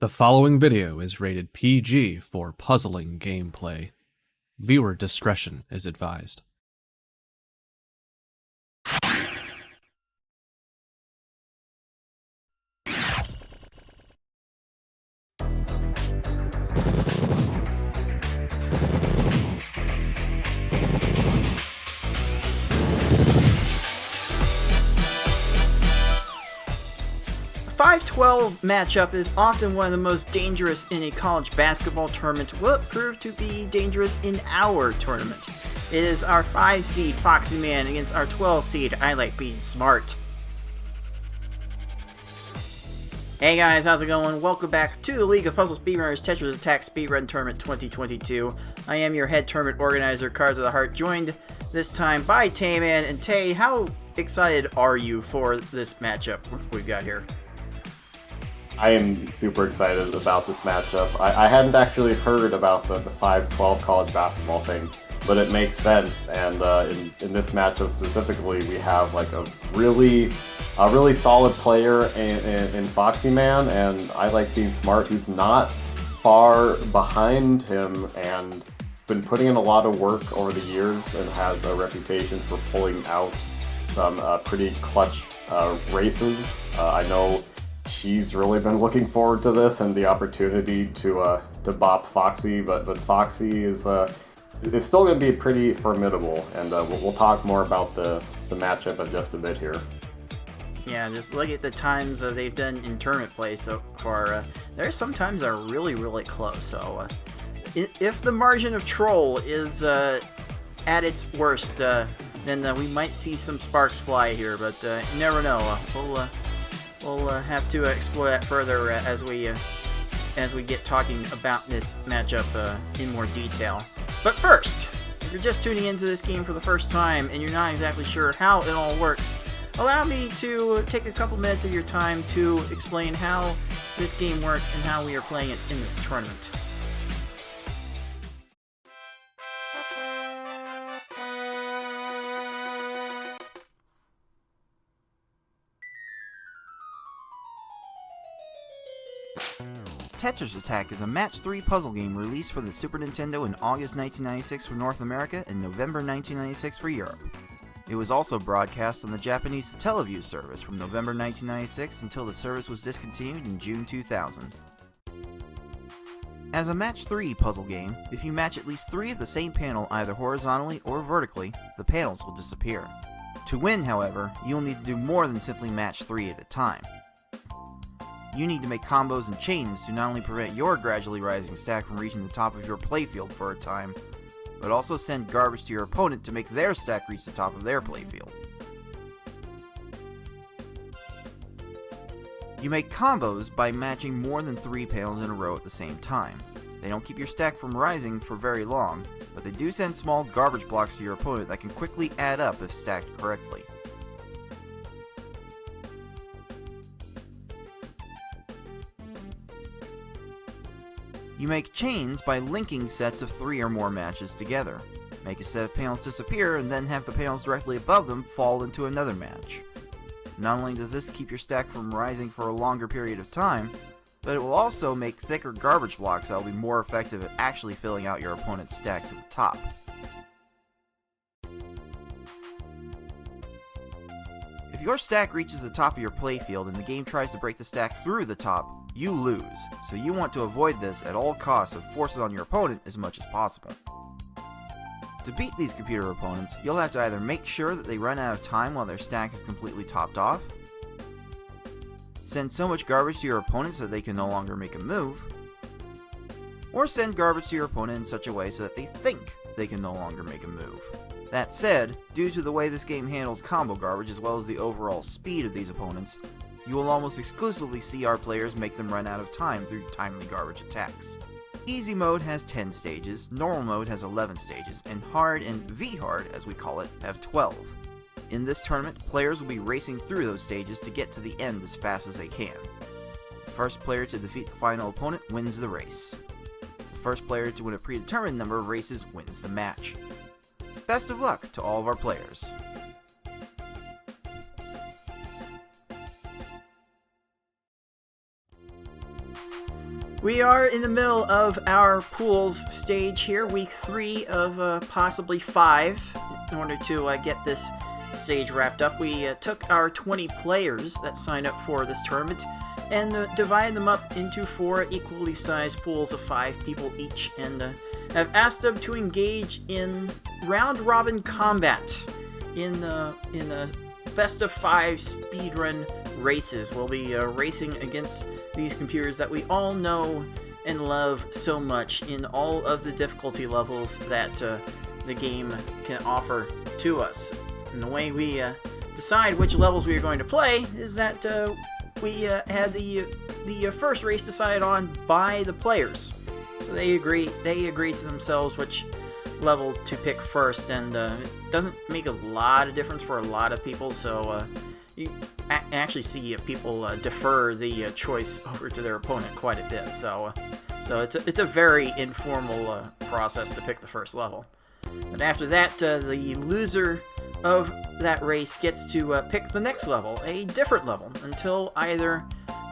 The following video is rated PG for puzzling gameplay. Viewer discretion is advised. A 5-12 matchup is often one of the most dangerous in a college basketball tournament. Will it prove to be dangerous in our tournament? It is our 5 seed foxyman against our 12 seed ilikebeingsmart. Hey guys, how's it going? Welcome back to the League of Puzzle Speedrunners Tetris Attack Speedrun Tournament 2022. I am your head tournament organizer, Cards of the Heart, joined this time by Tayman. And Tay, how excited are you for this matchup we've got here? I am super excited about this matchup. I hadn't actually heard about the 5-12 college basketball thing, but it makes sense. And in this matchup specifically, we have like a really solid player in foxyman, and ilikebeingsmart, who's not far behind him and been putting in a lot of work over the years and has a reputation for pulling out some pretty clutch races. I know she's really been looking forward to this and the opportunity to bop Foxy, but Foxy is still going to be pretty formidable, and we'll talk more about the matchup in just a bit here. Yeah, just look at the times they've done in tournament play so far. There's some times that are really close. So if the margin of troll is at its worst, then we might see some sparks fly here. But you never know. We'll have to explore that further as we get talking about this matchup in more detail. But first, if you're just tuning into this game for the first time and you're not exactly sure how it all works, allow me to take a couple minutes of your time to explain how this game works and how we are playing it in this tournament. Tetris Attack is a match 3 puzzle game released for the Super Nintendo in August 1996 for North America and November 1996 for Europe. It was also broadcast on the Japanese Teleview service from November 1996 until the service was discontinued in June 2000. As a match 3 puzzle game, if you match at least 3 of the same panel either horizontally or vertically, the panels will disappear. To win, however, you'll need to do more than simply match 3 at a time. You need to make combos and chains to not only prevent your gradually rising stack from reaching the top of your playfield for a time, but also send garbage to your opponent to make their stack reach the top of their playfield. You make combos by matching more than 3 panels in a row at the same time. They don't keep your stack from rising for very long, but they do send small garbage blocks to your opponent that can quickly add up if stacked correctly. You make chains by linking sets of 3 or more matches together. Make a set of panels disappear and then have the panels directly above them fall into another match. Not only does this keep your stack from rising for a longer period of time, but it will also make thicker garbage blocks that will be more effective at actually filling out your opponent's stack to the top. If your stack reaches the top of your playfield and the game tries to break the stack through the top, you lose, so you want to avoid this at all costs and force it on your opponent as much as possible. To beat these computer opponents, you'll have to either make sure that they run out of time while their stack is completely topped off, send so much garbage to your opponent so that they can no longer make a move, or send garbage to your opponent in such a way so that they think they can no longer make a move. That said, due to the way this game handles combo garbage as well as the overall speed of these opponents, you will almost exclusively see our players make them run out of time through timely garbage attacks. Easy mode has 10 stages, normal mode has 11 stages, and hard and V-hard, as we call it, have 12. In this tournament, players will be racing through those stages to get to the end as fast as they can. The first player to defeat the final opponent wins the race. The first player to win a predetermined number of races wins the match. Best of luck to all of our players. We are in the middle of our pools stage here, week 3 of possibly 5. In order to get this stage wrapped up, we took our 20 players that signed up for this tournament and divided them up into 4 equally sized pools of 5 people each, and have asked them to engage in round-robin combat in the best of 5 speedrun races. We'll be racing against these computers that we all know and love so much in all of the difficulty levels that the game can offer to us. And the way we decide which levels we are going to play is that we had the first race decided on by the players. So they agreed to themselves which level to pick first, and it doesn't make a lot of difference for a lot of people, so you actually see people defer the choice over to their opponent quite a bit. So it's a very informal process to pick the first level. But after that, the loser of that race gets to pick the next level, a different level, until either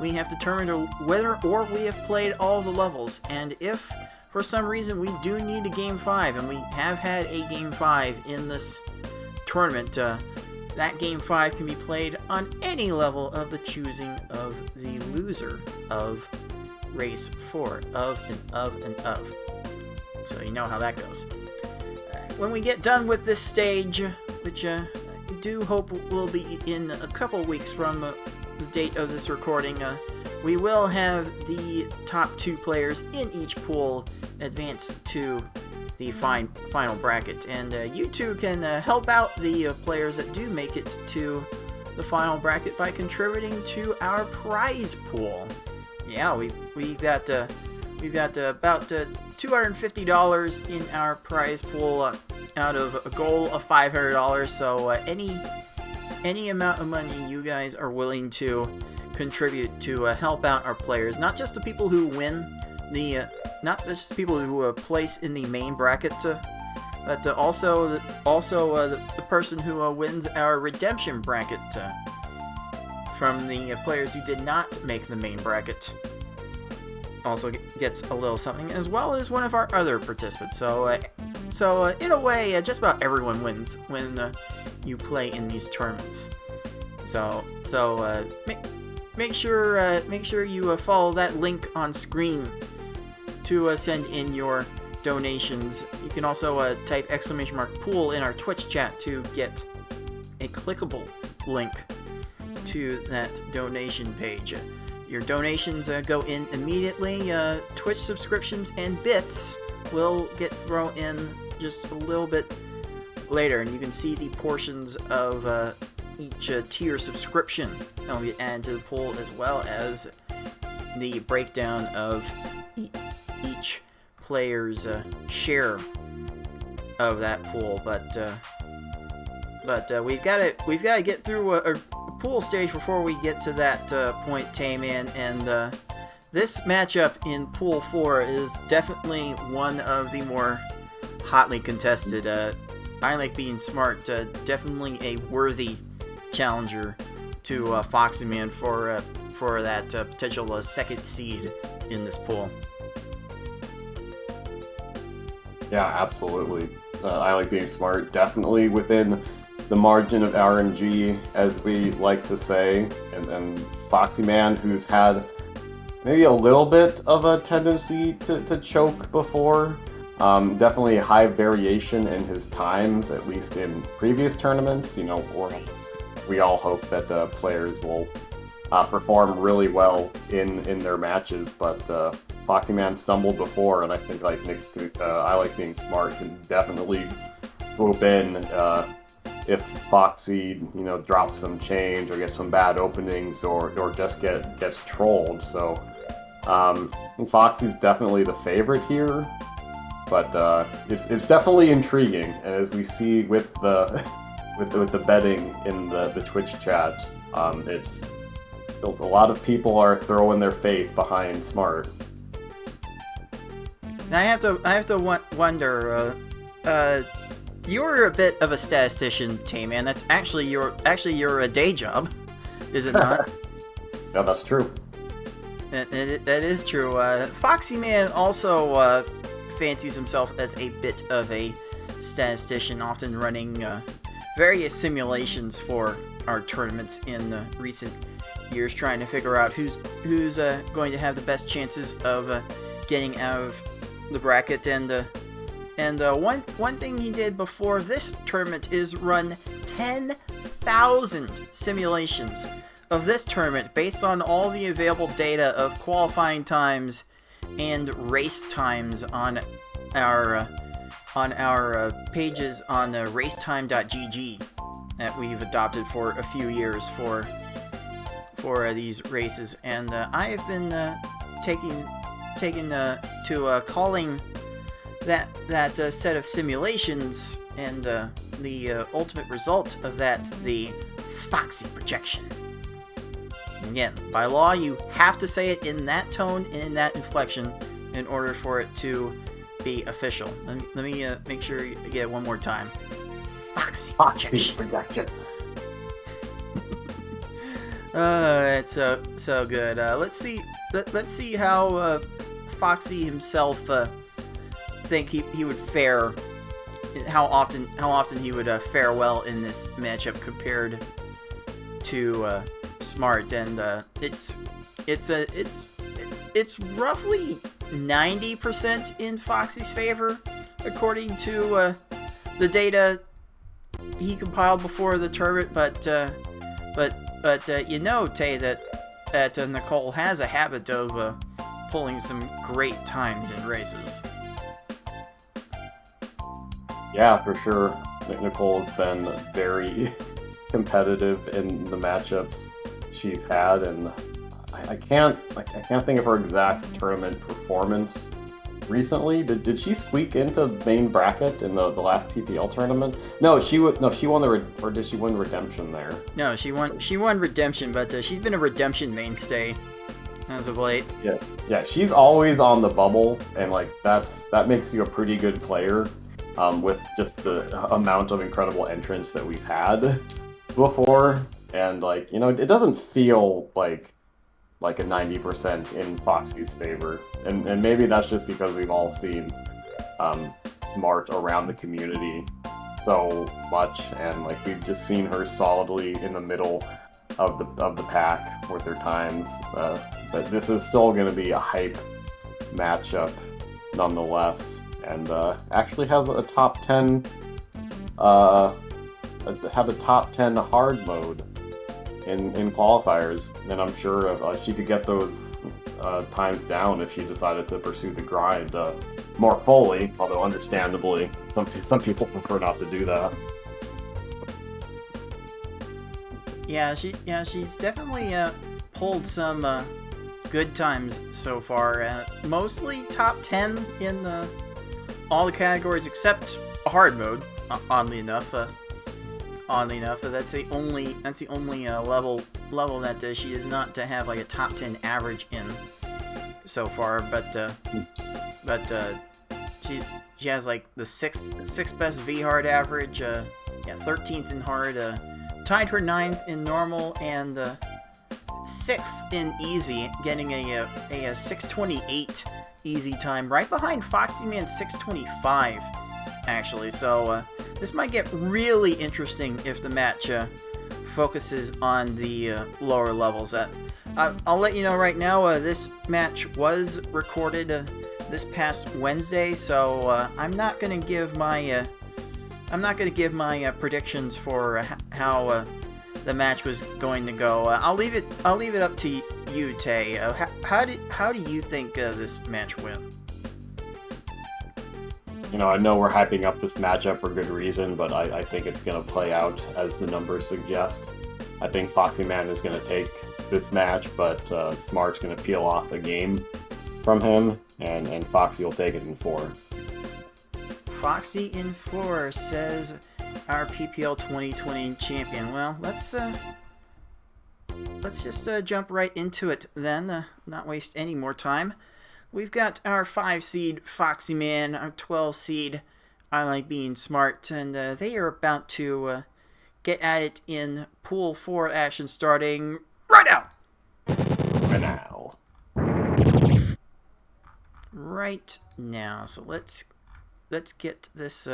we have determined whether or we have played all the levels. And if for some reason we do need a Game 5, and we have had a Game 5 in this tournament, that Game 5 can be played on any level of the choosing of the loser of Race 4, of. So you know how that goes. When we get done with this stage, which I do hope will be in a couple weeks from the date of this recording, we will have the top 2 players in each pool advance to the final bracket, and you two can help out the players that do make it to the final bracket by contributing to our prize pool. Yeah, we've got about $250 in our prize pool out of a goal of $500. So any amount of money you guys are willing to contribute to help out our players, not just the people who win not just people who place in the main bracket, but also the person who wins our redemption bracket from the players who did not make the main bracket. Also gets a little something, as well as one of our other participants. So in a way, just about everyone wins when you play in these tournaments. Make sure you follow that link on screen to send in your donations. You can also type !pool in our Twitch chat to get a clickable link to that donation page. Your donations go in immediately. Twitch subscriptions and bits will get thrown in just a little bit later, and you can see the portions of each tier subscription that will get added to the pool, as well as the breakdown of each player's share of that pool. But we've got to get through a pool stage before we get to that point, Tayman, and this matchup in Pool 4 is definitely one of the more hotly contested. ilikebeingsmart, definitely a worthy challenger to foxyman for that potential second seed in this pool. Yeah, absolutely. ilikebeingsmart, definitely within the margin of RNG, as we like to say, and foxyman, who's had maybe a little bit of a tendency to choke before. Definitely a high variation in his times, at least in previous tournaments. Or we all hope that players will perform really well in their matches, but foxyman stumbled before, and I think ilikebeingsmart can definitely swoop in if Foxy, drops some change or gets some bad openings or just gets trolled. So Foxy's definitely the favorite here, but it's definitely intriguing. And as we see with the betting in the Twitch chat, it's a lot of people are throwing their faith behind Smart. Now I have to wonder. You're a bit of a statistician, Tayman. That's actually your day job, is it not? Yeah, that's true. That is true. Foxyman also fancies himself as a bit of a statistician, often running various simulations for our tournaments in recent years, trying to figure out who's going to have the best chances of getting out of the bracket. And one thing he did before this tournament is run 10,000 simulations of this tournament based on all the available data of qualifying times and race times on our pages on racetime.gg that we've adopted for a few years for these races. And I have been taking to calling that set of simulations and the ultimate result of that the Foxy projection. Again, by law, you have to say it in that tone and in that inflection in order for it to be official. Let me make sure you get it one more time. Foxy projection. It's so good. Let's see how Foxy himself think he would fare. How often he would fare well in this matchup compared to Smart. And it's roughly 90% in Foxy's favor, according to the data he compiled before the tournament. But you know, Tay, that Nicole has a habit of pulling some great times in races. Yeah, for sure. Nicole has been very competitive in the matchups she's had, and I can't think of her exact tournament performance recently. Did she squeak into main bracket in the last PPL tournament? No, she won or did she win Redemption there? No, she won Redemption, but she's been a Redemption mainstay as of late. Yeah, she's always on the bubble, and like that makes you a pretty good player. With just the amount of incredible entrants that we've had before, and like, you know, it doesn't feel like a 90% in Foxy's favor, and maybe that's just because we've all seen Smart around the community so much, and like we've just seen her solidly in the middle of the pack with her times. But this is still going to be a hype matchup nonetheless. And actually has a top 10 had a top 10 hard mode in qualifiers, and I'm sure she could get those times down if she decided to pursue the grind more fully, although understandably some people prefer not to do that. She's definitely pulled some good times so far, mostly top 10 in all the categories except a hard mode. Oddly enough, that's the only level that she is not to have like a top 10 average in so far. But she has like the sixth best V hard average. 13th in hard, tied for 9th in normal, and 6th in easy, getting a 6:28. Easy time, right behind Foxyman's 6:25, actually. So this might get really interesting if the match focuses on the lower levels. I'll let you know right now. This match was recorded this past Wednesday, so I'm not gonna give my predictions for how the match was going to go. I'll leave it up to you, Tay. How do you think this match went? You know, I know we're hyping up this matchup for good reason, but I think it's going to play out as the numbers suggest. I think Foxyman is going to take this match, but Smart's going to peel off a game from him, and Foxy will take it in 4. Foxy in 4, says our PPL 2020 champion. Well, let's just jump right into it then, not waste any more time. We've got our 5 seed Foxyman, our 12 seed ilikebeingsmart, and they are about to get at it in Pool 4 action starting right now. Right now. right now. So let's get this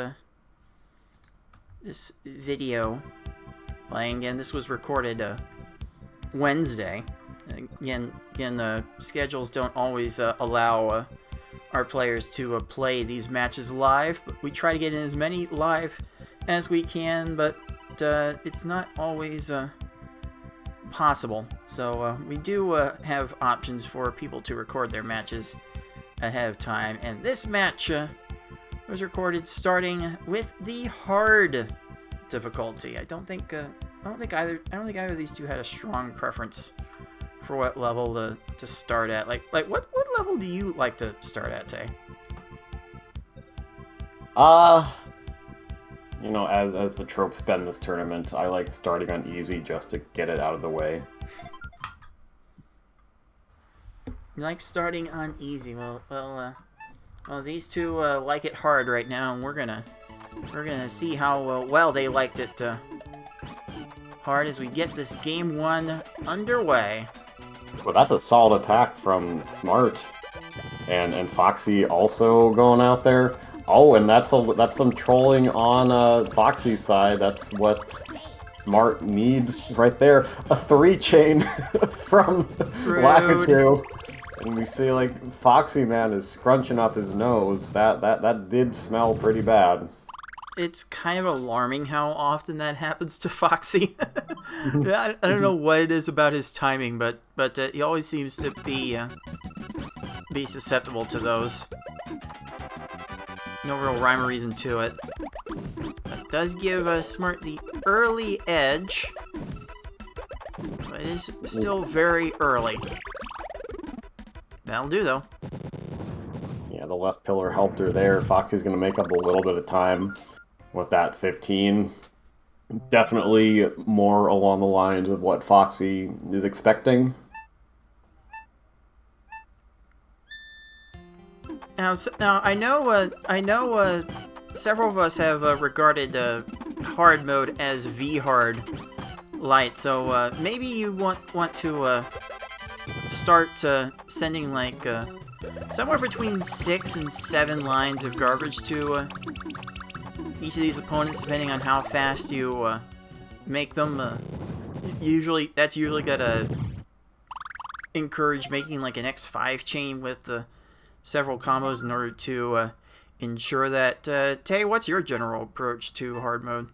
this video playing. Again, this was recorded Wednesday. Again, the schedules don't always allow our players to play these matches live, but we try to get in as many live as we can, but it's not always possible. So we do have options for people to record their matches ahead of time, and this match was recorded starting with the hard difficulty. I don't think either of these two had a strong preference for what level to start at. Like what level do you like to start at, Tay? You know, as the trope's been this tournament, I like starting on easy just to get it out of the way. You like starting on easy. Well, these two like it hard right now, and we're gonna see how well they liked it hard as we get this game 1 underway. Well, that's a solid attack from Smart, and Foxy also going out there. Oh, and that's some trolling on Foxy's side. That's what Smart needs right there. A 3-chain from Lakitu. And we see, like, Foxy Man is scrunching up his nose. That did smell pretty bad. It's kind of alarming how often that happens to Foxy. I don't know what it is about his timing, but he always seems to be susceptible to those. No real rhyme or reason to it. But it does give Smart the early edge, but it is still very early. That'll do, though. Yeah, the left pillar helped her there. Foxy's going to make up a little bit of time with that 15. Definitely more along the lines of what Foxy is expecting. Now I know several of us have regarded hard mode as V-hard light, so maybe you want to start sending like somewhere between 6 and 7 lines of garbage to each of these opponents, depending on how fast you make them. That's usually gotta encourage making like an X5 chain with several combos in order to ensure that. Tay, what's your general approach to hard mode?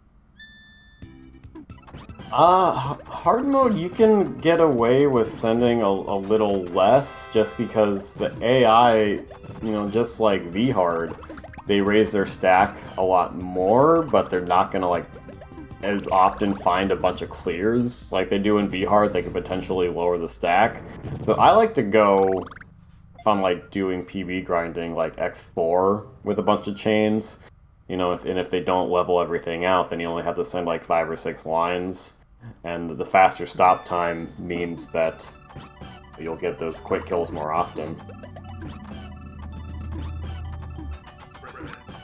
Hard mode, you can get away with sending a little less just because the AI, you know, just like V-hard, they raise their stack a lot more, but they're not gonna, like, as often find a bunch of clears like they do in V-hard. They could potentially lower the stack. So I like to go, if I'm, like, doing PB grinding, like X4 with a bunch of chains, you know, if they don't level everything out, then you only have to send, like, 5 or 6 lines. And the faster stop time means that you'll get those quick kills more often.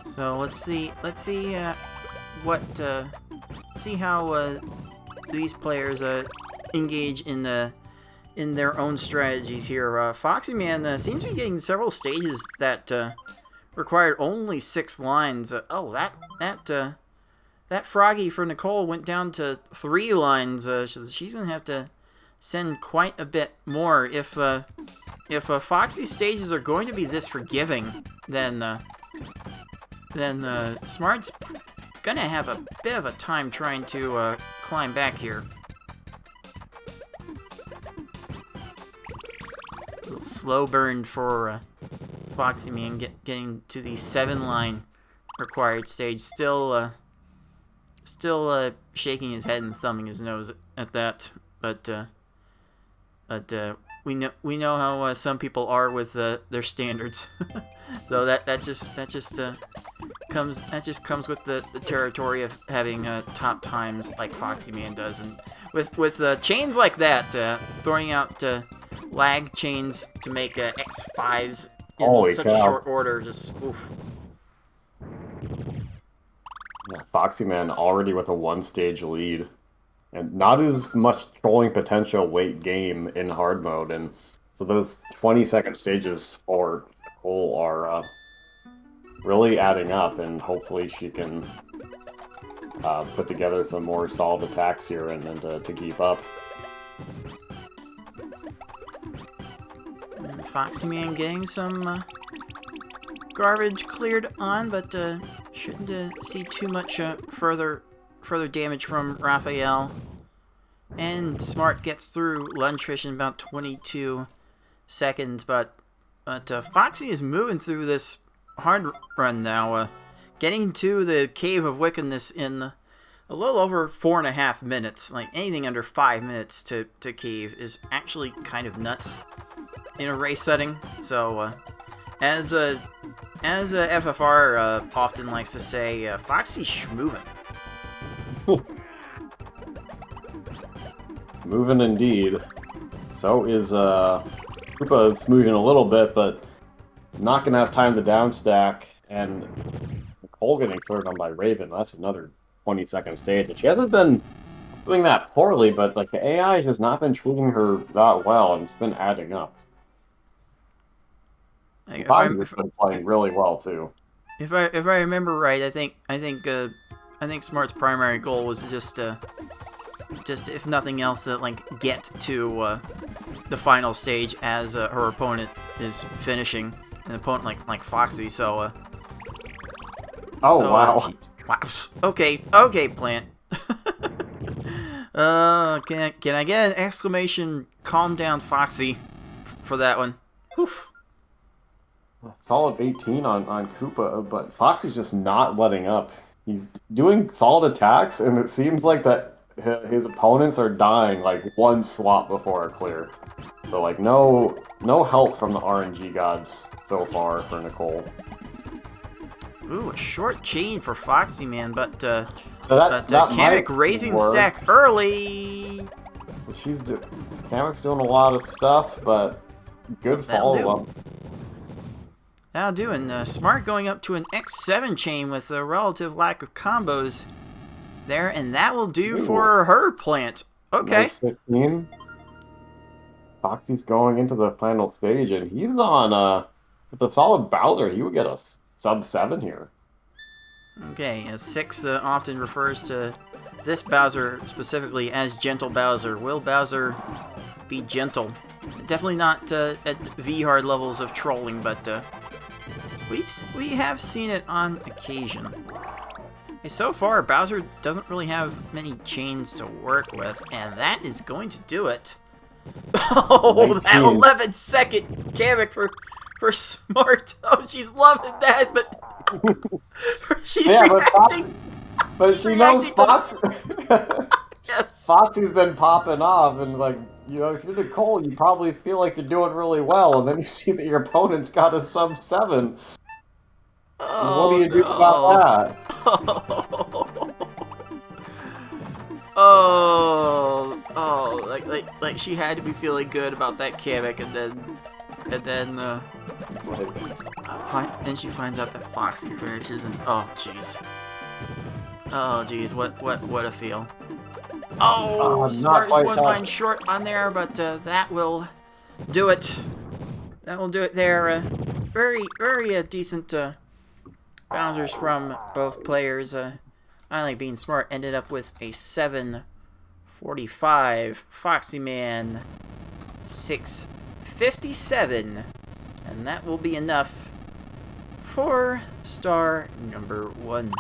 So let's see how these players engage in their own strategies here. Foxyman seems to be getting several stages that required only 6 lines. That Froggy for Nicole went down to 3 lines. She's gonna have to send quite a bit more. If Foxy's stages are going to be this forgiving, then Smart's gonna have a bit of a time trying to climb back here. A little slow burn for Foxyman getting to the 7-line required stage. Still shaking his head and thumbing his nose at that, but we know how some people are with their standards. So that just comes with the territory of having top times like Foxyman does, and with chains like that, throwing out lag chains to make X5s in such a short order, just oof. Yeah, Foxyman already with a 1-stage lead, and not as much trolling potential late game in hard mode, and so those 20-second stages for Nicole are really adding up, and hopefully she can put together some more solid attacks here and to keep up. And foxyman getting some garbage cleared on, but shouldn't see too much further damage from Raphael. And Smart gets through Lungefish in about 22 seconds, but Foxy is moving through this hard run now, getting to the Cave of Wickedness in a little over 4.5 minutes. Like, anything under 5 minutes to cave is actually kind of nuts in a race setting. So, as FFR often likes to say, Foxy's schmovin'. Moving indeed. So is Koopa smoozing a little bit, but not gonna have time to downstack. And Nicole getting cleared on by Raven. That's another 20-second stage. And she hasn't been doing that poorly, but like the AI has not been treating her that well, and it's been adding up. Foxy's been playing really well too. If I remember right, I think Smart's primary goal was just if nothing else, like get to the final stage as her opponent is finishing, an opponent like Foxy. So. Wow. Wow. Okay, Plant. Can I get an exclamation? Calm down, Foxy, for that one. Oof. Solid 18 on Koopa, but Foxy's just not letting up. He's doing solid attacks, and it seems like that his opponents are dying like one swap before a clear. So like no help from the RNG gods so far for Nicole. Ooh, a short chain for Foxyman, but that Kamek raising the stack early. Kamek's doing a lot of stuff, but good follow up. That'll do, and Smart going up to an X7 chain with a relative lack of combos there, and that will do for her Plant. Okay. Nice 15. Foxy's going into the final stage, and he's on with a solid Bowser. He would get a sub-7 here. Okay, 6 often refers to this Bowser specifically as Gentle Bowser. Will Bowser be gentle? Definitely not at V-hard levels of trolling, but we have seen it on occasion. Okay, so far, Bowser doesn't really have many chains to work with, and that is going to do it. Oh, 19. That 11-second Kamek for Smart. Oh, she's loving that, but she's reacting. But she knows Foxy. Yes. Foxy's been popping off, and like, you know, if you're Nicole, you probably feel like you're doing really well, and then you see that your opponent's got a sub-7. Oh, what do you do about that? Like she had to be feeling good about that Kamek, and then she finds out that Foxy finishes, and oh jeez, what a feel. Oh, Smart is 1 line short on there, but that will do it. That will do it there. Very decent Bowsers from both players. I Like Being Smart ended up with a 745. Foxyman 657. And that will be enough for star number 1.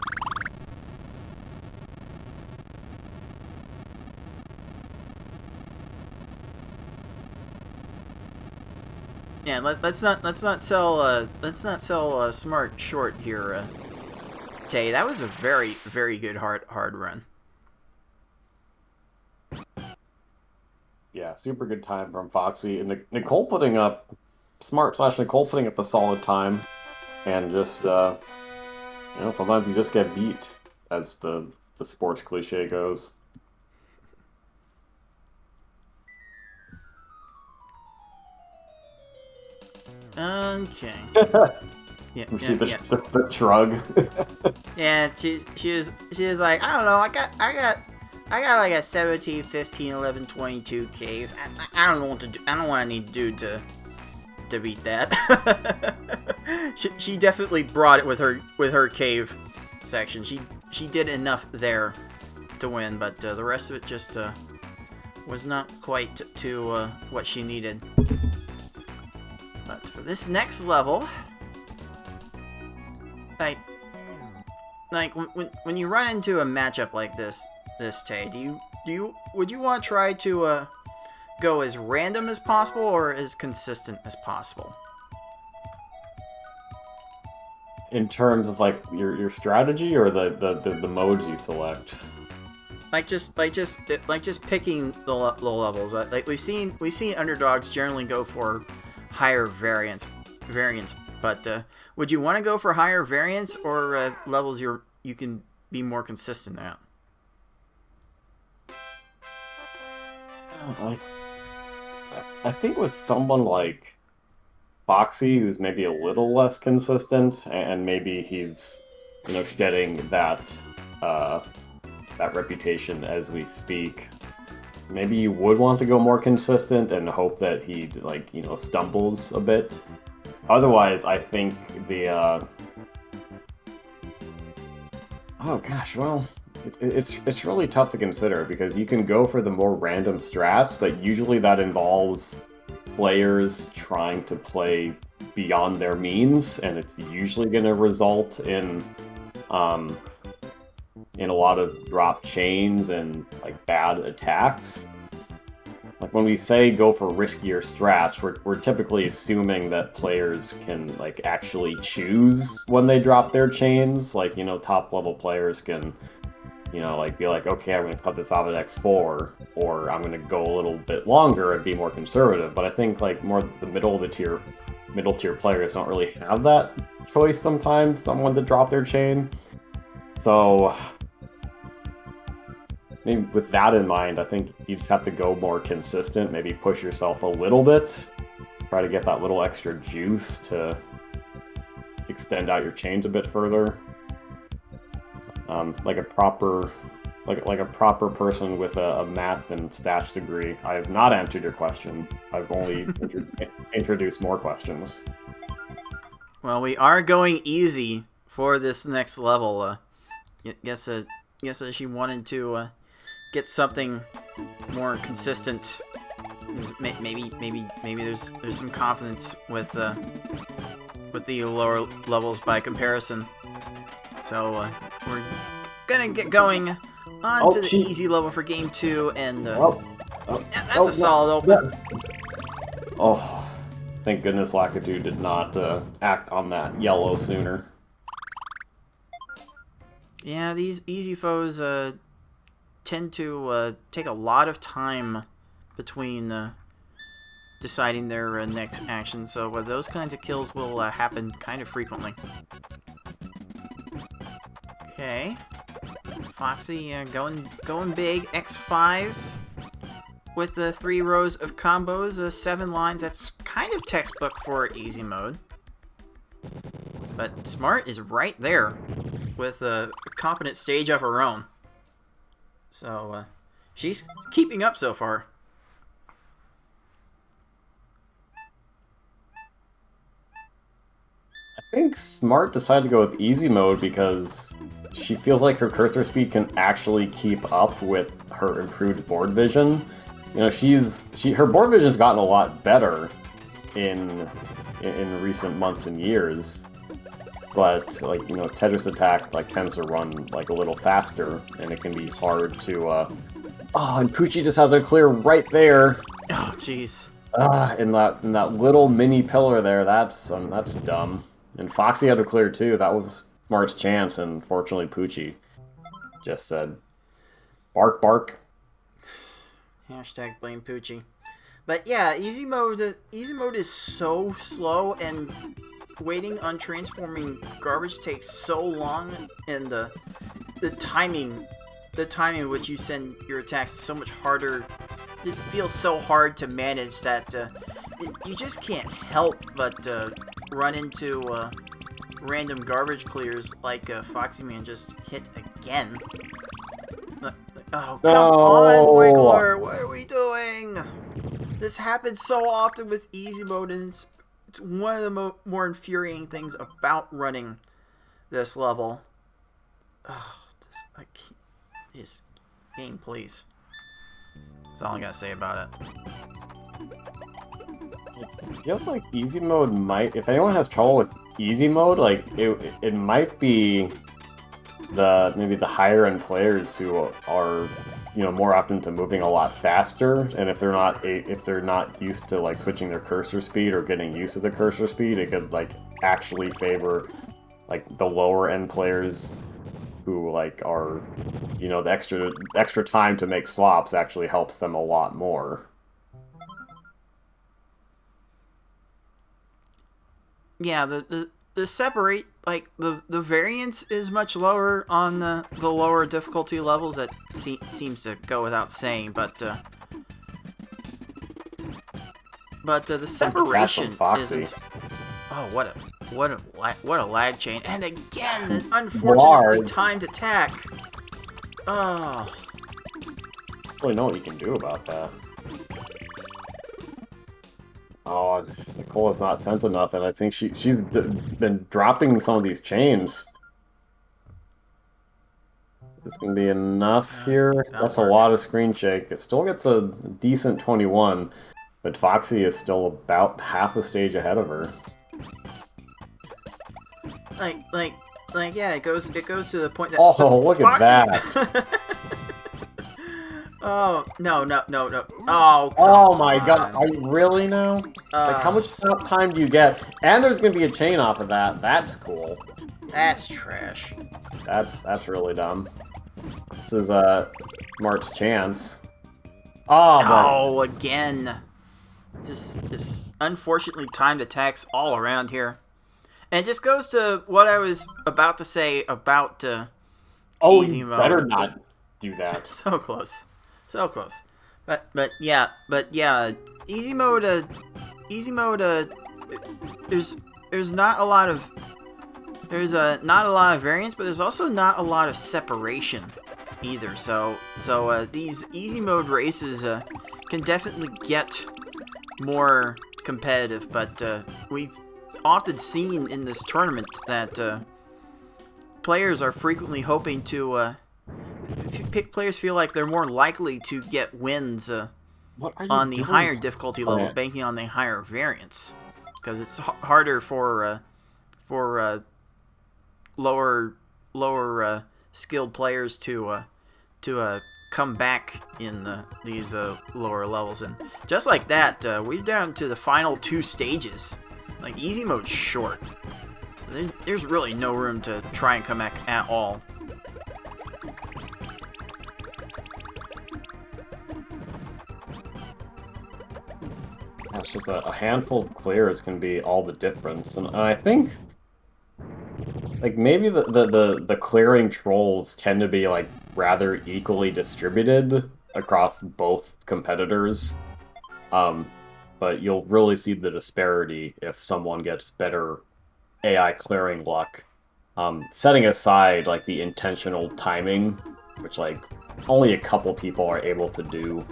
Yeah, let's not sell Smart short here, Tay. That was a very good hard run. Yeah, super good time from Foxy, and Nicole putting up Nicole putting up a solid time, and just sometimes you just get beat, as the sports cliche goes. Okay. Yeah, see the shrug. Yeah, she was like, I don't know, I got like a 17, 15, 11, 22 cave. I don't know what to do. I don't know what I need to do to beat that. she definitely brought it with her cave section. She did enough there to win, but the rest of it just was not quite to what she needed. But for this next level, like when you run into a matchup like this, Tay, would you want to try to go as random as possible or as consistent as possible? In terms of like your strategy or the modes you select? Like just picking the levels. Like we've seen underdogs generally go for higher variance, but would you want to go for higher variance or levels you can be more consistent at? I think with someone like Foxy, who's maybe a little less consistent, and maybe he's, shedding that reputation as we speak. Maybe you would want to go more consistent and hope that he stumbles a bit. Otherwise, I think the oh gosh, well, it's really tough to consider because you can go for the more random strats, but usually that involves players trying to play beyond their means, and it's usually going to result in a lot of drop chains and like bad attacks. Like when we say go for riskier strats, we're typically assuming that players can like actually choose when they drop their chains. Like, top level players can, be like, okay, I'm going to cut this off at X4, or I'm going to go a little bit longer and be more conservative. But I think like more the middle tier players don't really have that choice sometimes on when to drop their chain. So maybe with that in mind, I think you just have to go more consistent, maybe push yourself a little bit, try to get that little extra juice to extend out your chains a bit further. Like a proper person with a math and stats degree, I have not answered your question. I've only introduced more questions. Well, we are going easy for this next level. Guess she wanted to get something more consistent. Maybe there's some confidence with the lower levels by comparison. So we're gonna get going on to the easy level for game 2, and that's a solid open. Oh, thank goodness Lakitu did not act on that yellow sooner. Yeah, these easy foes tend to take a lot of time between deciding their next action, so those kinds of kills will happen kind of frequently. Okay, Foxy going big. X5 with the 3 rows of combos, 7 lines. That's kind of textbook for easy mode. But Smart is right there with a competent stage of her own. So she's keeping up so far. I think Smart decided to go with easy mode because she feels like her cursor speed can actually keep up with her improved board vision. Her board vision's gotten a lot better in recent months and years. But Tetris Attack tends to run a little faster, and it can be hard to and Poochie just has a clear right there. Oh jeez. In that little mini pillar there, that's dumb. And Foxy had to clear too. That was Smart's chance, and fortunately Poochie just said, "Bark, bark." Hashtag blame Poochie. But yeah, easy mode is so slow, and waiting on transforming garbage takes so long, and the timing in which you send your attacks is so much harder. It feels so hard to manage that you just can't help but run into random garbage clears like Foxyman just hit again. Oh, come on, Wiggler! What are we doing? This happens so often with easy mode, and It's one of the more infuriating things about running this level. This game, please. That's all I gotta say about it. It feels like easy mode might, if anyone has trouble with easy mode, like it might be maybe the higher end players who are, you know, more often to moving a lot faster, and if they're not used to like switching their cursor speed or getting used to the cursor speed, it could like actually favor like the lower end players who like are, you know, the extra time to make swaps actually helps them a lot more. Yeah, the separate, like, the variance is much lower on the lower difficulty levels. That seems to go without saying, but the separation isn't. Oh, what a lag chain, and again, the unfortunately timed attack. Oh, Really know what you can do about that. Oh, Nicole has not sent enough, and I think she's been dropping some of these chains. This can be enough here. That's a lot of screen shake. It still gets a decent 21, but Foxy is still about half a stage ahead of her. Yeah, it goes to the point that. Oh, look at that! Oh, no. Oh, oh my god, are you really now? Like, how much time do you get? And there's gonna be a chain off of that. That's cool. That's trash. That's really dumb. This is Mart's chance. Oh, again. Just unfortunately timed attacks all around here. And it just goes to what I was about to say about easy mode. Better not do that. So close. But yeah, easy mode there's not a lot of variance, but there's also not a lot of separation either. So these easy mode races can definitely get more competitive, but we've often seen in this tournament that players are frequently hoping to players feel like they're more likely to get wins on the higher difficulty levels, banking on the higher variance, because it's harder for lower skilled players to come back in these lower levels. And just like that, we're down to the final 2 stages. Like, easy mode's short. There's really no room to try and come back at all. It's just a handful of clears can be all the difference, and I think like maybe the clearing trolls tend to be like rather equally distributed across both competitors, but you'll really see the disparity if someone gets better AI clearing luck. Setting aside like the intentional timing, which like only a couple people are able to do,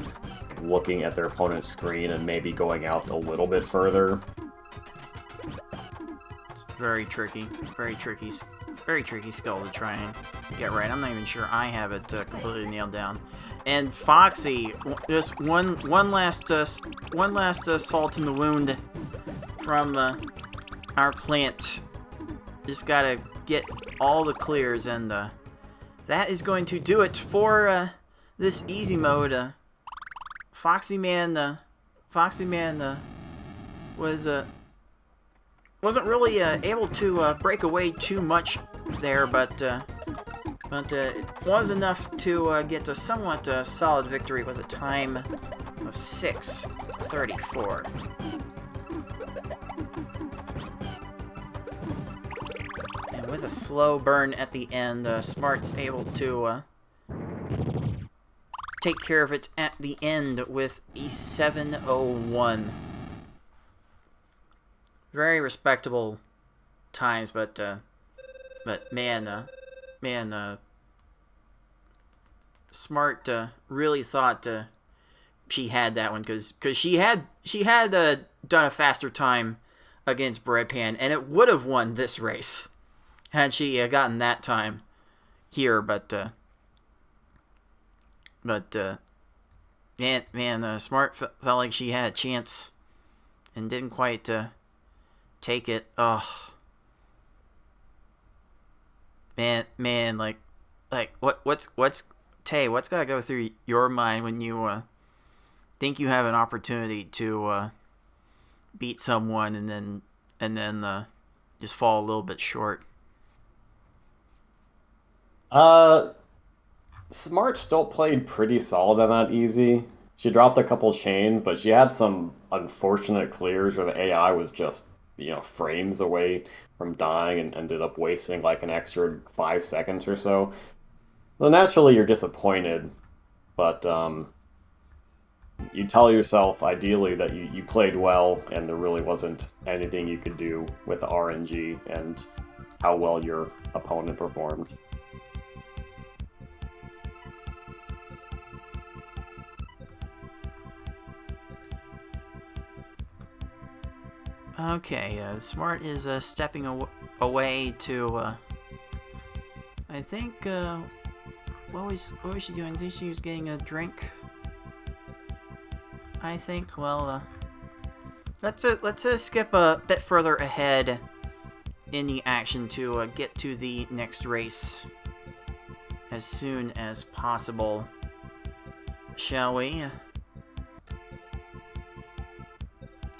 looking at their opponent's screen and maybe going out a little bit further. It's very tricky skill to try and get right. I'm not even sure I have it completely nailed down. And Foxy, just one last salt in the wound from our plant. Just gotta get all the clears, and that is going to do it for this easy mode. Foxyman wasn't really able to break away too much there, but it was enough to get a somewhat solid victory with a time of 6:34. And with a slow burn at the end, Smart's able to take care of it at the end with a 7:01. Very respectable times, but man, Smart really thought she had that one, because she had done a faster time against Breadpan, and it would have won this race had she gotten that time here. But Smart felt like she had a chance and didn't quite take it. Oh, man, like what's Tay? What's gotta go through your mind when you think you have an opportunity to beat someone and then just fall a little bit short? Smart still played pretty solid on that easy. She dropped a couple chains, but she had some unfortunate clears where the AI was just, frames away from dying and ended up wasting like an extra 5 seconds or so. So naturally you're disappointed, but you tell yourself ideally that you played well and there really wasn't anything you could do with the RNG and how well your opponent performed. Okay, Smart is stepping away to, I think, what was she doing? I think she was getting a drink. I think, well, let's skip a bit further ahead in the action to get to the next race as soon as possible, shall we?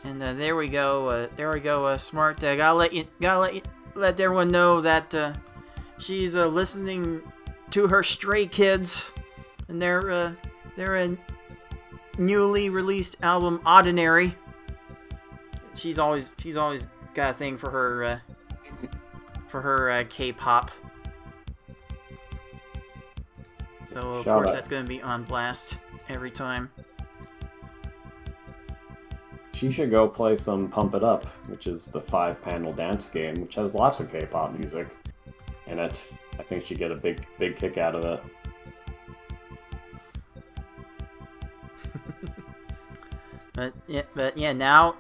And there we go. Smart. Gotta let everyone know that she's listening to her Stray Kids and their newly released album Ordinary. She's always got a thing for her K-pop. So of course that's gonna be on blast every time. She should go play some Pump It Up, which is the 5-panel dance game, which has lots of K-pop music in it. I think she'd get a big kick out of it. But yeah, now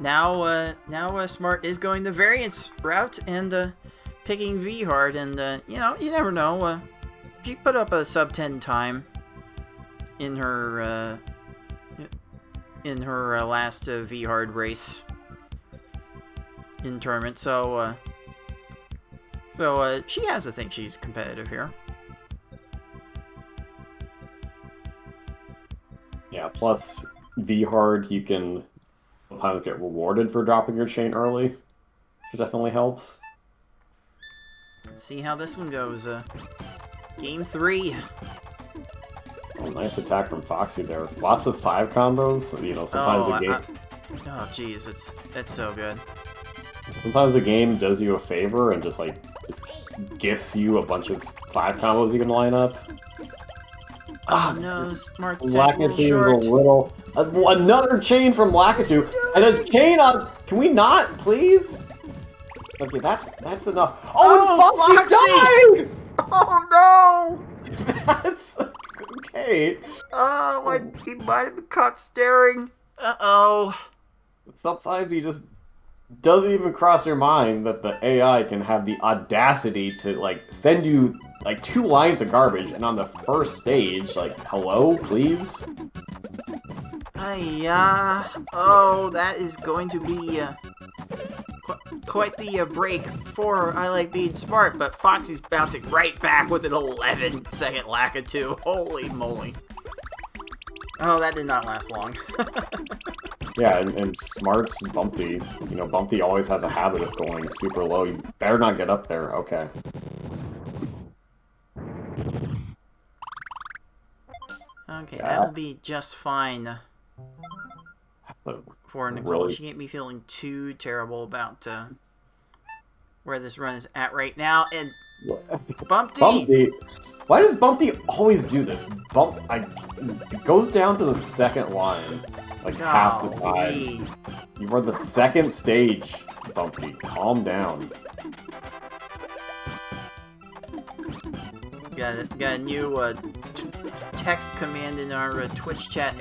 Smart is going the variance route and picking V hard, and you never know. She put up a sub 10 time in her last V hard race in tournament, so she has to think she's competitive here. Yeah, plus V hard, you can sometimes get rewarded for dropping your chain early, which definitely helps. Let's see how this one goes. Game 3. Oh, nice attack from Foxy there. Lots of 5 combos. Sometimes the game. Oh, jeez, it's so good. Sometimes the game does you a favor and just gifts you a bunch of 5 combos you can line up. Oh no, Smart's a little short. Another chain from Lakitu, and a chain on. Can we not, please? Okay, that's enough. Oh, and Foxy died! Oh no! That's okay. Oh, he might have been caught staring. Uh-oh. Sometimes you just doesn't even cross your mind that the AI can have the audacity to send you 2 lines of garbage, and on the first stage, hello, please? Oh, that is going to be quite the break for ilikebeingsmart, but Foxy's bouncing right back with an 11-second Lakitu. Holy moly. Oh, that did not last long. Yeah, and Smart's Bumpty. Bumpty always has a habit of going super low. You better not get up there. Okay. Okay, that'll be just fine for Nicole. Really? She can't be feeling too terrible about where this run is at right now. And Bumpty! Why does Bumpty always do this? It goes down to the second line, half the time. You are the second stage, Bumpty. Calm down. Got a new text command in our Twitch chat! !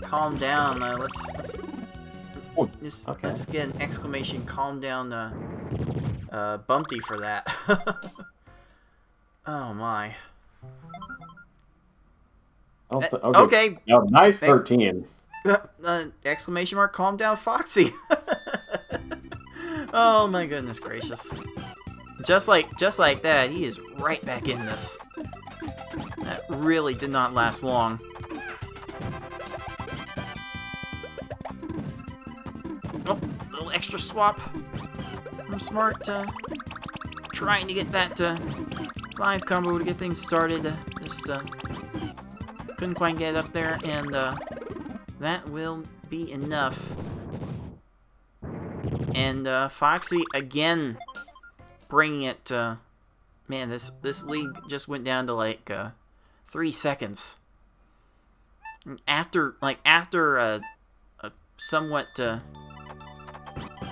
Calm down. Oh, Just, okay. let's get an exclamation calm down Bumpty for that. Oh my. Okay. Okay. No, nice 13. Exclamation mark calm down Foxy. Oh my goodness gracious. Just like that, he is right back in this. That really did not last long. Oh, little extra swap from Smart, trying to get that 5 combo to get things started. Just couldn't quite get it up there, and that will be enough. And Foxy again bringing it. Man, this lead just went down to like 3 seconds. After a somewhat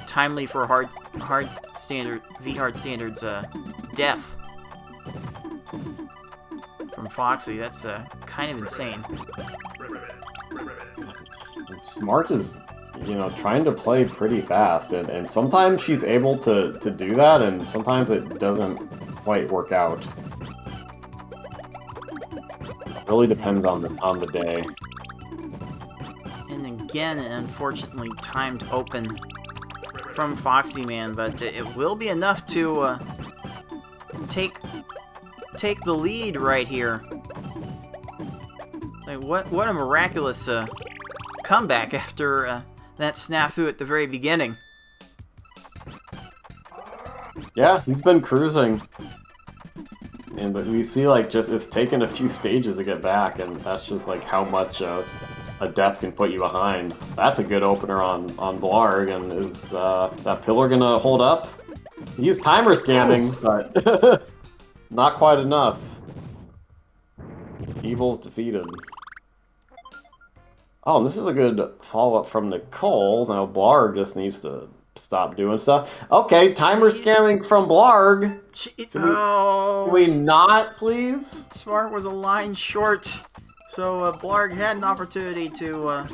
timely for hard standard V-hard standards death from Foxy, that's kind of insane. Smart is, trying to play pretty fast, and sometimes she's able to do that, and sometimes it doesn't quite work out. It really depends on the day. And again, an unfortunately timed open from Foxyman, but it will be enough to take the lead right here. Like what a miraculous comeback after that snafu at the very beginning. Yeah, he's been cruising. And but we see just it's taken a few stages to get back, and that's just how much a death can put you behind. That's a good opener on Blarg, and is that pillar gonna hold up? He's timer scanning, but not quite enough. Evil's defeated. Oh, and this is a good follow-up from Nicole. Now Blarg just needs to stop doing stuff. Okay, timer scamming from Blarg. Can we not, please? Smart was a line short, so Blarg had an opportunity to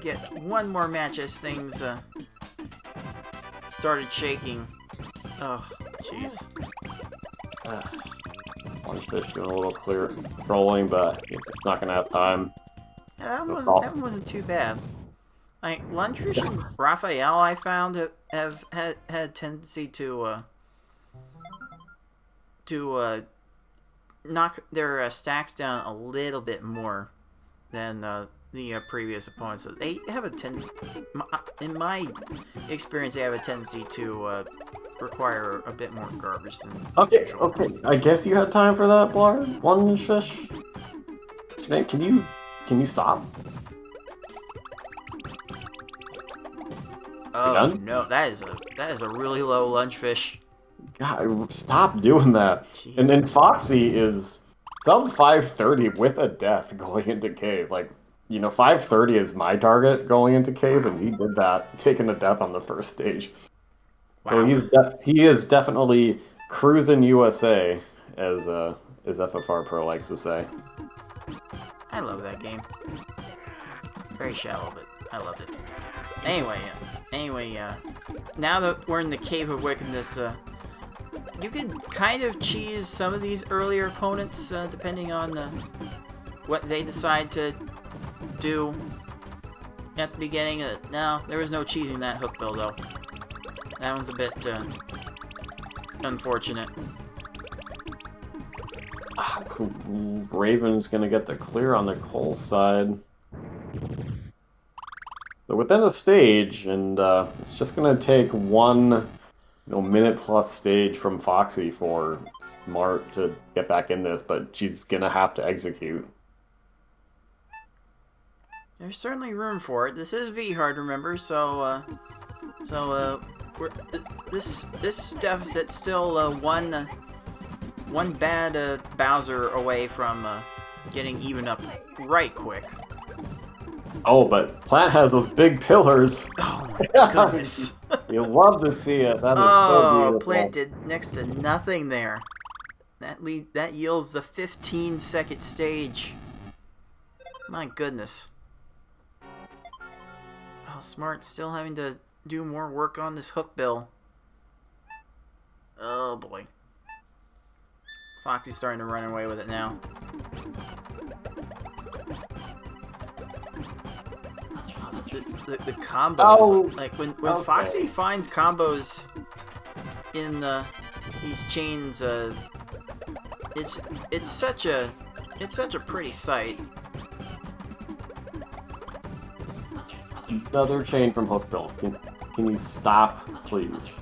get one more match as things started shaking. Oh, jeez. Lunchfish doing a little clear trolling, but it's not gonna have time. Yeah, that one wasn't too bad. Like Lunchfish and Raphael, I found have had a tendency to knock their stacks down a little bit more than the previous opponents. So they have a tendency, in my experience, they have a tendency to require a bit more garbage than usual. Okay. I guess you had time for that, Blarg. Lunchfish. Can you stop? Oh no, that is a really low Lunchfish. God, stop doing that. Jeez. And then Foxy is sub 530 with a death going into cave. 530 is my target going into cave, and he did that, taking a death on the first stage. Wow. So he is definitely cruising USA, as FFR Pro likes to say. I love that game. Very shallow, but I loved it. Anyway, now that we're in the Cave of Wickedness, you could kind of cheese some of these earlier opponents, depending on what they decide to do at the beginning. No, there was no cheesing that hook bill, though. That one's a bit unfortunate. Raven's gonna get the clear on the Cole side. So within a stage, and it's just gonna take one minute plus stage from Foxy for Smart to get back in this, but she's gonna have to execute. There's certainly room for it. This is V-hard, remember, so this deficit's still one bad Bowser away from getting even up right quick. Oh, but Plant has those big pillars. Oh my goodness. You love to see it. That is so beautiful. Plant did next to nothing there. That yields the 15-second stage. My goodness. Smart still having to do more work on this hook bill. Oh boy. Foxy's starting to run away with it now. The combos, Oh, like when okay. Foxy finds combos in these chains, it's such a pretty sight. Another chain from Hookbill. Can you stop, please?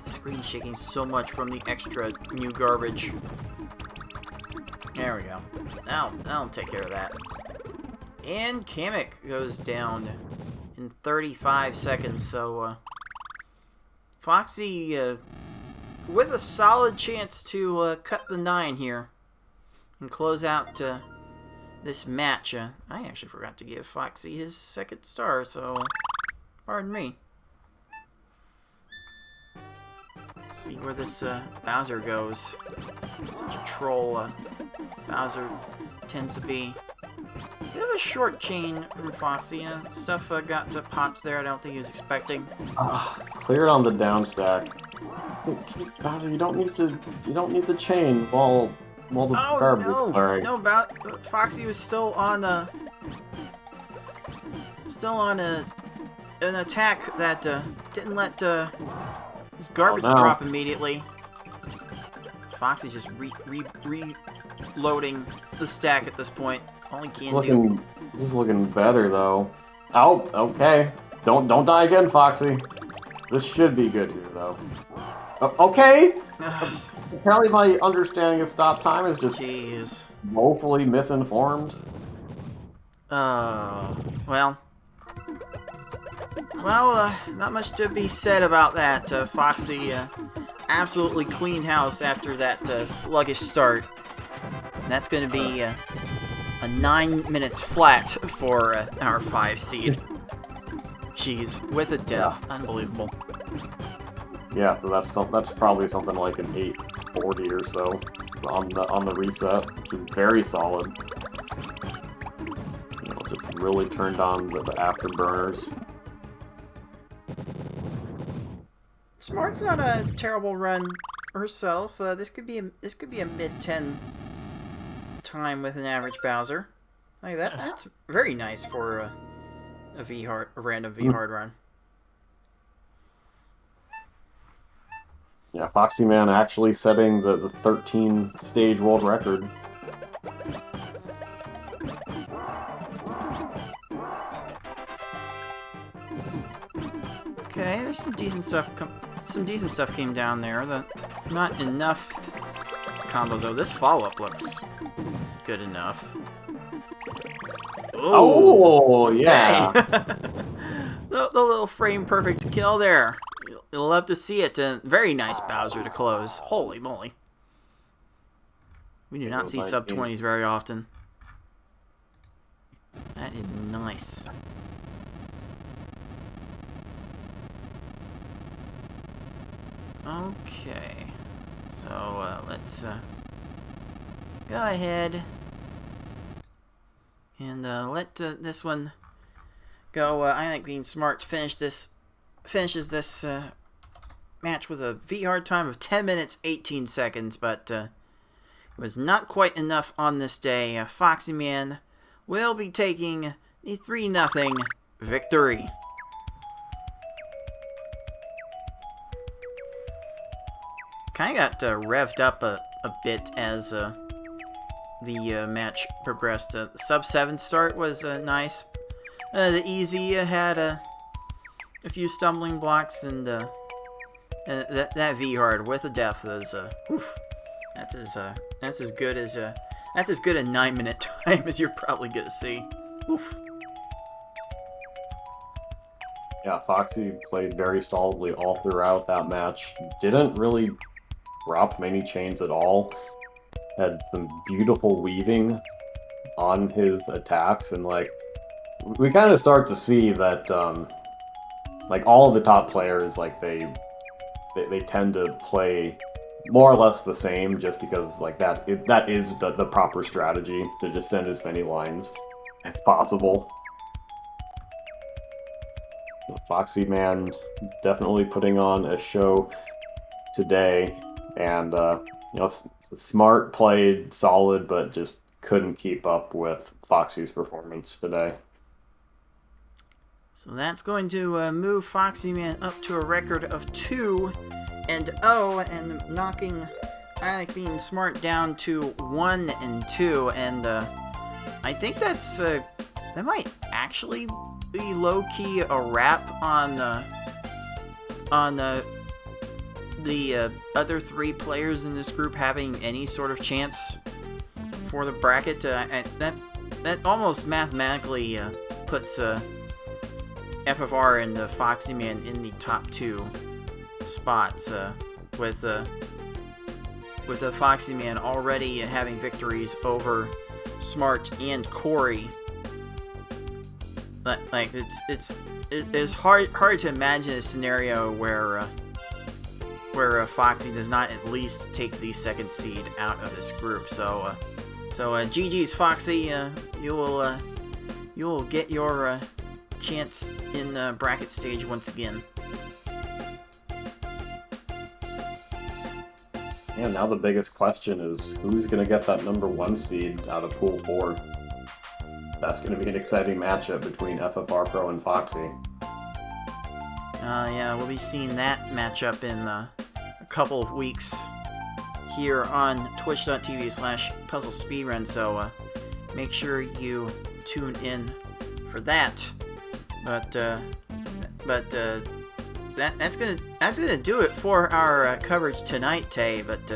The screen's shaking so much from the extra new garbage. There we go. That'll take care of that. And Kamek goes down in 35 seconds, so Foxy with a solid chance to cut the 9 here and close out this match. I actually forgot to give Foxy his second star, so pardon me. Let's see where this Bowser goes. Such a troll Bowser tends to be. We have a short chain from Foxy. Stuff got to pops there I don't think he was expecting. Clear it on the down stack. Bowser, you don't need the chain while the garbage is clearing. No, Foxy was still on an attack that didn't let his garbage drop immediately. Foxy's just reloading the stack at this point. All he can do. This is looking better though. Oh, okay. Don't die again, Foxy. This should be good here though. Okay. Apparently my understanding of stop time is just woefully misinformed. Well, not much to be said about that. Foxy absolutely cleaned house after that sluggish start. That's going to be a 9 minutes flat for our 5 seed. Jeez, with a death, unbelievable. Yeah, so that's probably something like an 840 or so on the reset, which is very solid. You know, just really turned on the afterburners. Smart's not a terrible run herself. This could be a mid-10 time with an average Bowser. Like that's very nice for a random V-hard run. Yeah, foxyman actually setting the 13 stage world record. Okay, there's some decent stuff. Some decent stuff came down there. Not enough combos though. This follow-up looks good enough. Ooh. Oh, yeah. the little frame perfect kill there. You'll love to see it. Very nice Bowser to close. Holy moly. We do not see sub-20s very often. That is nice. Okay. So, let's go ahead and let this one go. ilikebeingsmart finishes this match with a V-hard time of 10 minutes 18 seconds, but it was not quite enough on this day. Foxyman will be taking the 3-0 victory. Kind of got revved up a bit as the match progressed. The sub-7 start was nice. The easy had a few stumbling blocks, and that V-hard with a death is that's as good a 9-minute time as you're probably gonna see. Oof. Yeah, Foxy played very solidly all throughout that match. Didn't really drop many chains at all. Had some beautiful weaving on his attacks, and like we kind of start to see that like all of the top players, like they tend to play more or less the same, just because like that is the proper strategy, to just send as many lines as possible. Foxyman definitely putting on a show today, and Smart played solid, but just couldn't keep up with Foxy's performance today. So that's going to move Foxyman up to a record of 2-0, and knocking ilikebeingsmart down to 1-2, and I think that might actually be low-key a wrap on the other 3 players in this group having any sort of chance for the bracket. That almost mathematically puts FFR and the Foxyman in the top 2 spots, with the Foxyman already having victories over Smart and Corey. Like it's hard to imagine a scenario where Foxy does not at least take the 2nd seed out of this group. So GG's Foxy, you will get your chance in the bracket stage once again. Yeah, now the biggest question is who's going to get that number 1 seed out of Pool 4? That's going to be an exciting matchup between FFR Pro and Foxy. Yeah, we'll be seeing that matchup in a couple of weeks here on twitch.tv/Puzzle Speedrun, so make sure you tune in for that. But that's gonna do it for our coverage tonight, Tay. But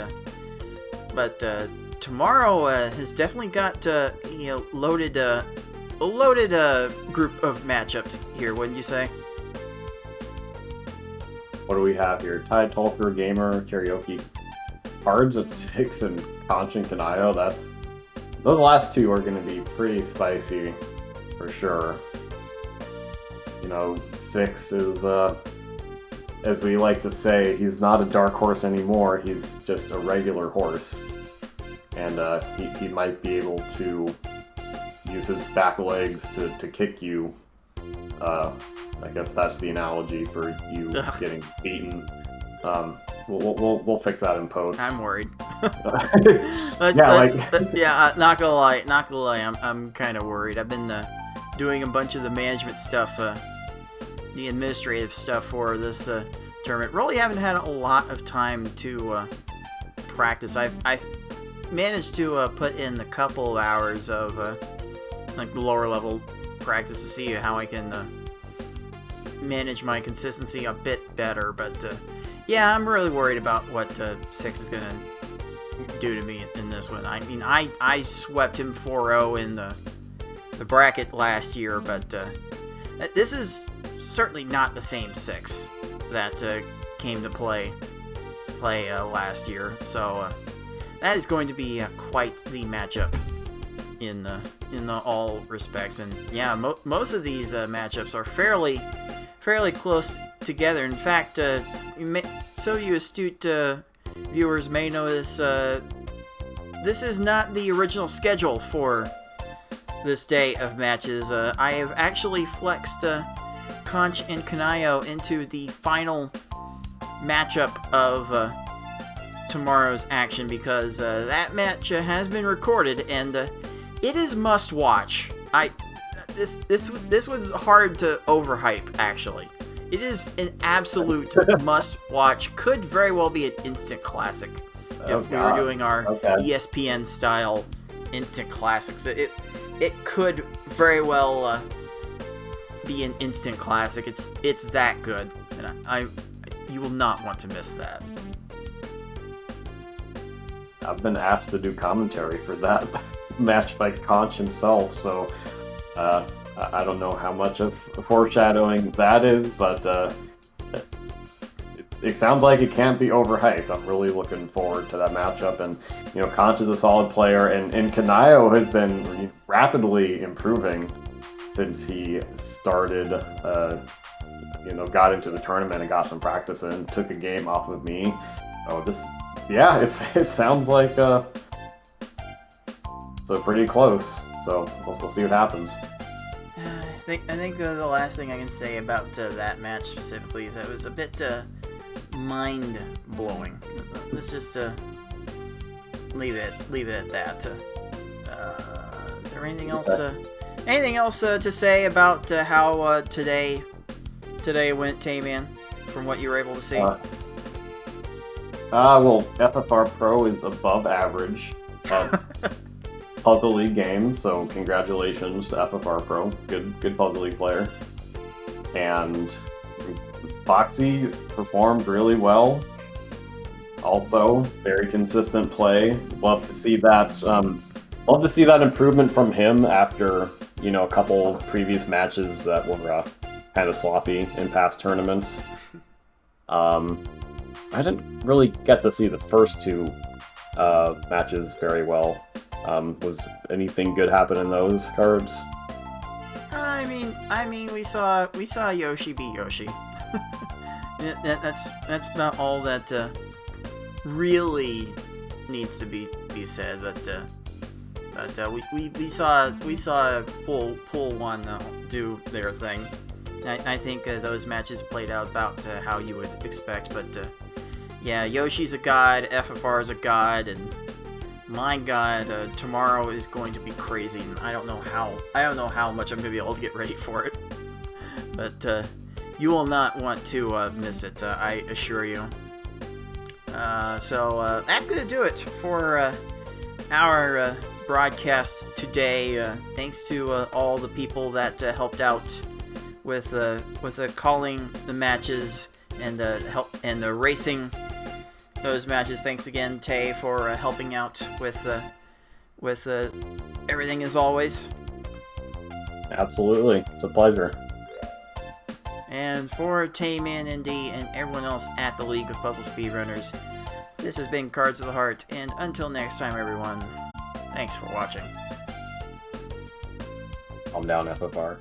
tomorrow has definitely got a loaded group of matchups here. Wouldn't you say? What do we have here? Tide Tolker Gamer Karaoke Cards at 6 and Conch and Kanayo. Those last 2 are going to be pretty spicy for sure. 6 is, as we like to say, he's not a dark horse anymore. He's just a regular horse, and he might be able to use his back legs to kick you. I guess that's the analogy for you getting beaten. We'll fix that in post. I'm worried. Yeah, not gonna lie. I'm kind of worried. I've been doing a bunch of the management stuff, the administrative stuff for this tournament. Really haven't had a lot of time to practice. I've managed to put in a couple of hours of like lower level practice to see how I can manage my consistency a bit better, but yeah, I'm really worried about what 6 is gonna do to me in this one. I mean, I swept him 4-0 in the bracket last year, but this is certainly not the same 6 that came to play last year. So that is going to be quite the matchup in all respects. And yeah, most of these matchups are fairly close together. In fact, so you astute viewers may notice this is not the original schedule for this day of matches. I have actually flexed Conch and Kanayo into the final matchup of tomorrow's action because that match has been recorded and it is must watch. This was hard to overhype, actually. It is an absolute must-watch. Could very well be an instant classic if we were doing our ESPN style instant classics. It could very well be an instant classic. It's that good, and you will not want to miss that. I've been asked to do commentary for that match by Conch himself, so I don't know how much of foreshadowing that is, but it sounds like it can't be overhyped. I'm really looking forward to that matchup, and Conch is a solid player, and Kanayo has been rapidly improving since he started, got into the tournament and got some practice and took a game off of me. It sounds like so pretty close. So we'll see what happens. think the last thing I can say about that match specifically is that it was a bit mind blowing. Let's just leave it at that. Is there anything else? Anything else to say about how today went, Tayman? From what you were able to see. Well, FFR Pro is above average at Puzzle League games, so congratulations to FFR Pro. Good Puzzle League player. And Foxy performed really well. Also, very consistent play. Love to see that. Love to see that improvement from him after a couple previous matches that were kind of sloppy in past tournaments. I didn't really get to see the first two matches very well. Was anything good happen in those cards? I mean, we saw Yoshi beat Yoshi. That's about all that really needs to be said. But we saw Pool 1 do their thing. I think those matches played out about how you would expect. But yeah, Yoshi's a god, FFR is a god, and my god, tomorrow is going to be crazy. And I don't know how much I'm gonna be able to get ready for it. But you will not want to miss it, I assure you. So that's gonna do it for our broadcast today. Thanks to all the people that helped out with calling the matches and racing those matches. Thanks again, Tay, for helping out with everything as always. Absolutely, it's a pleasure. And for Tayman, Indy, and everyone else at the League of Puzzle Speedrunners, this has been Cards of the Heart, and until next time, everyone, thanks for watching. Calm down, FFR.